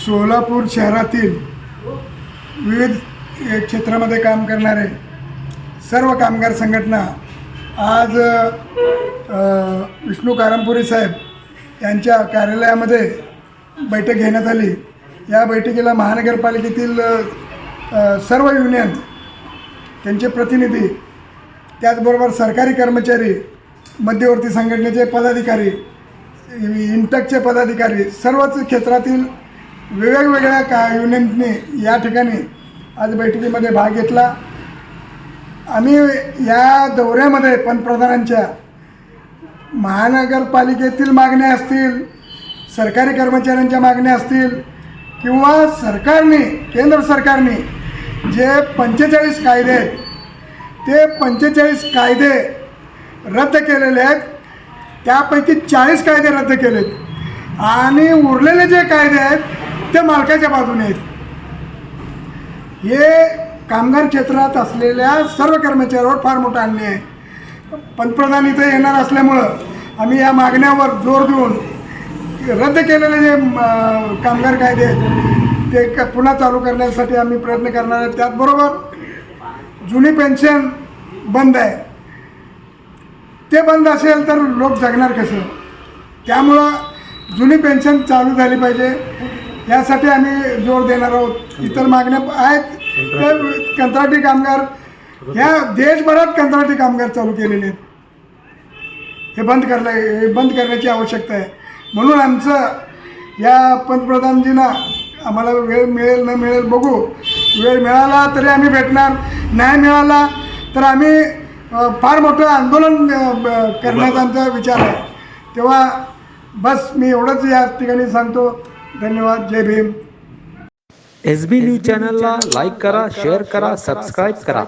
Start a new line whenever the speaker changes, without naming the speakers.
सोलापूर शहरातील विविध क्षेत्रामध्ये काम करणारे सर्व कामगार संघटना आज विष्णू कारंपुरी साहेब यांच्या कार्यालयामध्ये बैठक घेण्यात आली। या बैठकीला महानगरपालिकेतील सर्व युनियन, त्यांचे प्रतिनिधी, त्याचबरोबर सरकारी कर्मचारी, मध्यवर्ती संघटनेचे पदाधिकारी, इंटकचे पदाधिकारी, सर्वच क्षेत्रातील वेगवेगळ्या युनियनने या ठिकाणी आज बैठकीमध्ये भाग घेतला। आम्ही या दौऱ्यामध्ये पंतप्रधानांच्या महानगरपालिकेतील मागण्या असतील, सरकारी कर्मचाऱ्यांच्या मागण्या असतील किंवा सरकारने, केंद्र सरकारने जे 45 कायदे आहेत ते 45 कायदे रद्द केलेले आहेत। त्यापैकी 40 कायदे रद्द केलेत आणि उरलेले जे कायदे आहेत ते मालकाच्या बाजूने आहेत। हे कामगार क्षेत्रात असलेल्या सर्व कर्मचाऱ्यांवर फार मोठा अन्याय आहे। पंतप्रधान इथे येणार असल्यामुळं आम्ही या मागण्यावर जोर देऊन रद्द केलेले जे कामगार कायदे आहेत ते पुन्हा चालू करण्यासाठी आम्ही प्रयत्न करणार आहे। त्याचबरोबर जुनी पेन्शन बंद आहे, ते बंद असेल तर लोक जगणार कसं? त्यामुळं जुनी पेन्शन चालू झाली पाहिजे, यासाठी आम्ही जोर देणार आहोत। इतर मागण्या आहेत तर कंत्राटी कामगार, ह्या देशभरात कंत्राटी कामगार चालू केलेले आहेत, हे बंद करण्याची आवश्यकता आहे। म्हणून आमचं या पंतप्रधानजींना आम्हाला वेळ मिळेल न मिळेल बघू, वेळ मिळाला तरी आम्ही भेटणार, नाही मिळाला तर आम्ही फार मोठं आंदोलन करण्याचा आमचा विचार आहे। तेव्हा बस मी एवढंच या ठिकाणी सांगतो। धन्यवाद। जय भीम।
SB न्यूज चॅनलला लाईक करा, शेअर करा, सबस्क्राईब करा।